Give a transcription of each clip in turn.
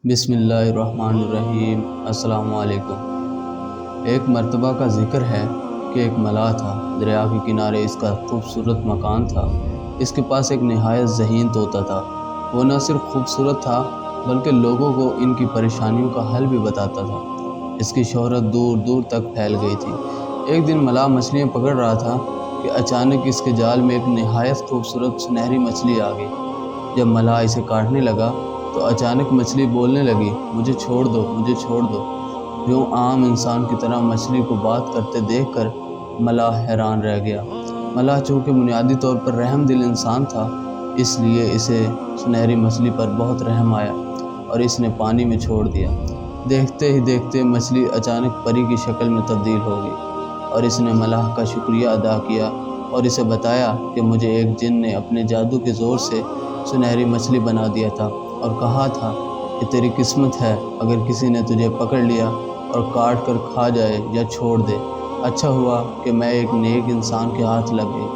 بسم اللہ الرحمن الرحیم۔ السلام علیکم۔ ایک مرتبہ کا ذکر ہے کہ ایک ملاح تھا، دریا کے کنارے اس کا خوبصورت مکان تھا۔ اس کے پاس ایک نہایت ذہین طوطا تھا۔ وہ نہ صرف خوبصورت تھا بلکہ لوگوں کو ان کی پریشانیوں کا حل بھی بتاتا تھا۔ اس کی شہرت دور دور تک پھیل گئی تھی۔ ایک دن ملاح مچھلیاں پکڑ رہا تھا کہ اچانک اس کے جال میں ایک نہایت خوبصورت سنہری مچھلی آ گئی۔ جب ملاح اسے کاٹنے لگا تو اچانک مچھلی بولنے لگی، مجھے چھوڑ دو، مجھے چھوڑ دو۔ یوں عام انسان کی طرح مچھلی کو بات کرتے دیکھ کر ملاح حیران رہ گیا۔ ملاح چونکہ بنیادی طور پر رحم دل انسان تھا، اس لیے اسے سنہری مچھلی پر بہت رحم آیا اور اس نے پانی میں چھوڑ دیا۔ دیکھتے ہی دیکھتے مچھلی اچانک پری کی شکل میں تبدیل ہو گئی اور اس نے ملاح کا شکریہ ادا کیا اور اسے بتایا کہ مجھے ایک جن نے اپنے جادو کے زور سے سنہری مچھلی بنا دیا تھا اور کہا تھا کہ تیری قسمت ہے اگر کسی نے تجھے پکڑ لیا اور کاٹ کر کھا جائے یا چھوڑ دے۔ اچھا ہوا کہ میں ایک نیک انسان کے ہاتھ لگ گئی،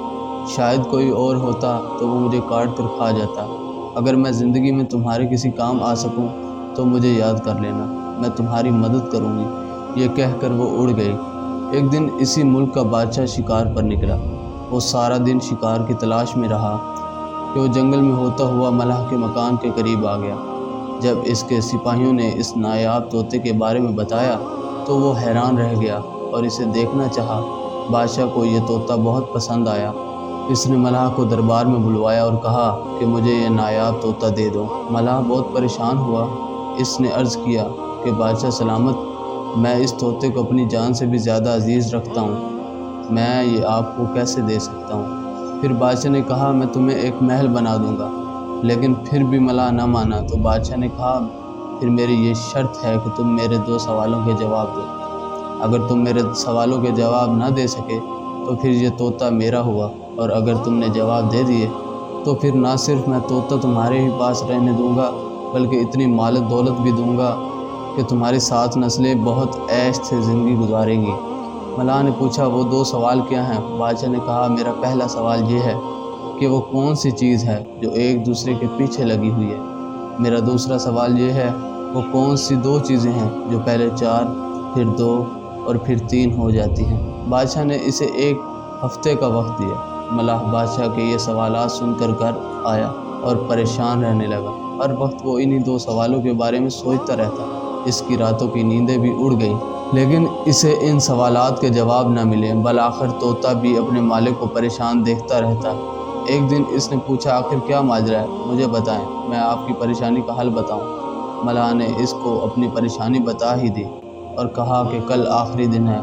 شاید کوئی اور ہوتا تو وہ مجھے کاٹ کر کھا جاتا۔ اگر میں زندگی میں تمہارے کسی کام آ سکوں تو مجھے یاد کر لینا، میں تمہاری مدد کروں گی۔ یہ کہہ کر وہ اڑ گئی۔ ایک دن اسی ملک کا بادشاہ شکار پر نکلا۔ وہ سارا دن شکار کی تلاش میں رہا کہ وہ جنگل میں ہوتا ہوا ملاح کے مکان کے قریب آ گیا۔ جب اس کے سپاہیوں نے اس نایاب طوطے کے بارے میں بتایا تو وہ حیران رہ گیا اور اسے دیکھنا چاہا۔ بادشاہ کو یہ طوطا بہت پسند آیا۔ اس نے ملاح کو دربار میں بلوایا اور کہا کہ مجھے یہ نایاب طوطا دے دو۔ ملاح بہت پریشان ہوا۔ اس نے عرض کیا کہ بادشاہ سلامت، میں اس طوطے کو اپنی جان سے بھی زیادہ عزیز رکھتا ہوں، میں یہ آپ کو کیسے دے سکتا ہوں؟ پھر بادشاہ نے کہا میں تمہیں ایک محل بنا دوں گا، لیکن پھر بھی ملاح نہ مانا تو بادشاہ نے کہا پھر میری یہ شرط ہے کہ تم میرے 2 سوالوں کے جواب دو۔ اگر تم میرے سوالوں کے جواب نہ دے سکے تو پھر یہ طوطا میرا ہوا، اور اگر تم نے جواب دے دیے تو پھر نہ صرف میں طوطا تمہارے ہی پاس رہنے دوں گا بلکہ اتنی مال و دولت بھی دوں گا کہ تمہاری 7 نسلیں بہت عیش سے زندگی گزاریں گی۔ ملاح نے پوچھا وہ 2 سوال کیا ہیں؟ بادشاہ نے کہا میرا پہلا سوال یہ ہے کہ وہ کون سی چیز ہے جو ایک دوسرے کے پیچھے لگی ہوئی ہے۔ میرا دوسرا سوال یہ ہے وہ کون سی 2 چیزیں ہیں جو پہلے 4 پھر 2 اور پھر 3 ہو جاتی ہیں۔ بادشاہ نے اسے 1 ہفتے کا وقت دیا۔ ملاح بادشاہ کے یہ سوالات سن کر گھر آیا اور پریشان رہنے لگا۔ ہر وقت وہ انہی 2 سوالوں کے بارے میں سوچتا رہتا۔ اس کی راتوں کی نیندیں بھی اڑ گئیں، لیکن اسے ان سوالات کے جواب نہ ملے۔ بالآخر طوطا بھی اپنے مالک کو پریشان دیکھتا رہتا۔ ایک دن اس نے پوچھا آخر کیا ماجرا ہے، مجھے بتائیں، میں آپ کی پریشانی کا حل بتاؤں۔ ملاح نے اس کو اپنی پریشانی بتا ہی دی اور کہا کہ کل آخری دن ہے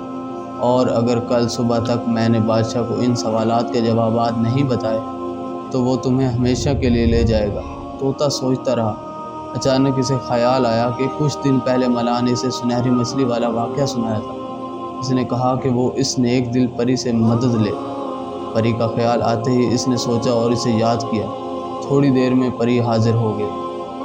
اور اگر کل صبح تک میں نے بادشاہ کو ان سوالات کے جوابات نہیں بتائے تو وہ تمہیں ہمیشہ کے لیے لے جائے گا۔ طوطا سوچتا رہا۔ اچانک اسے خیال آیا کہ کچھ دن پہلے ملاح نے اسے سنہری مچھلی والا واقعہ سنایا تھا۔ اس نے کہا کہ وہ اس نیک دل پری سے مدد لے۔ پری کا خیال آتے ہی اس نے سوچا اور اسے یاد کیا۔ تھوڑی دیر میں پری حاضر ہو گئی۔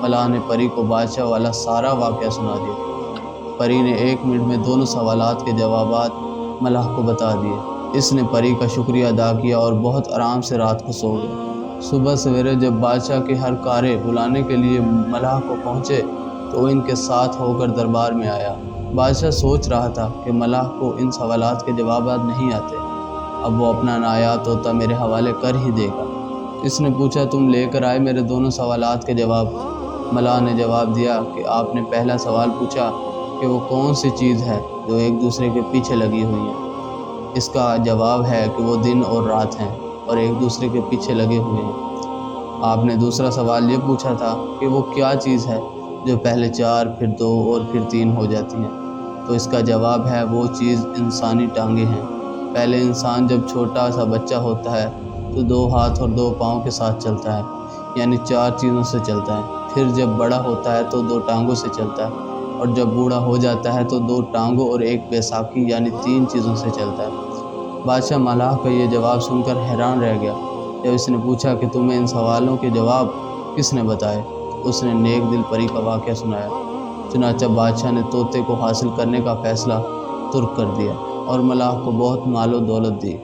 ملاح نے پری کو بادشاہ والا سارا واقعہ سنا دیا۔ پری نے 1 منٹ میں دونوں سوالات کے جوابات ملاح کو بتا دیے۔ اس نے پری کا شکریہ ادا کیا اور بہت آرام سے رات کو سو گیا۔ صبح سویرے جب بادشاہ کے ہر کارے بلانے کے لیے ملاح کو پہنچے تو وہ ان کے ساتھ ہو کر دربار میں آیا۔ بادشاہ سوچ رہا تھا کہ ملاح کو ان سوالات کے جوابات نہیں آتے، اب وہ اپنا نایاب طوطا میرے حوالے کر ہی دے گا۔ اس نے پوچھا تم لے کر آئے میرے دونوں سوالات کے جواب؟ ملاح نے جواب دیا کہ آپ نے پہلا سوال پوچھا کہ وہ کون سی چیز ہے جو ایک دوسرے کے پیچھے لگی ہوئی ہے۔ اس کا جواب ہے کہ وہ دن اور رات ہیں اور ایک دوسرے کے پیچھے لگے ہوئے ہیں۔ آپ نے دوسرا سوال یہ پوچھا تھا کہ وہ کیا چیز ہے جو پہلے 4 پھر 2 اور پھر 3 ہو جاتی ہیں، تو اس کا جواب ہے وہ چیز انسانی ٹانگیں ہیں۔ پہلے انسان جب چھوٹا سا بچہ ہوتا ہے تو 2 ہاتھ اور 2 پاؤں کے ساتھ چلتا ہے، یعنی 4 چیزوں سے چلتا ہے۔ پھر جب بڑا ہوتا ہے تو 2 ٹانگوں سے چلتا ہے، اور جب بوڑھا ہو جاتا ہے تو 2 ٹانگوں اور 1 بیساکھی یعنی 3 چیزوں سے چلتا ہے۔ بادشاہ ملاح کا یہ جواب سن کر حیران رہ گیا۔ جب اس نے پوچھا کہ تمہیں ان سوالوں کے جواب کس نے بتائے تو اس نے نیک دل پری کا واقعہ سنایا۔ چنانچہ بادشاہ نے طوطے کو حاصل کرنے کا فیصلہ ترک کر دیا اور ملاح کو بہت مال و دولت دی۔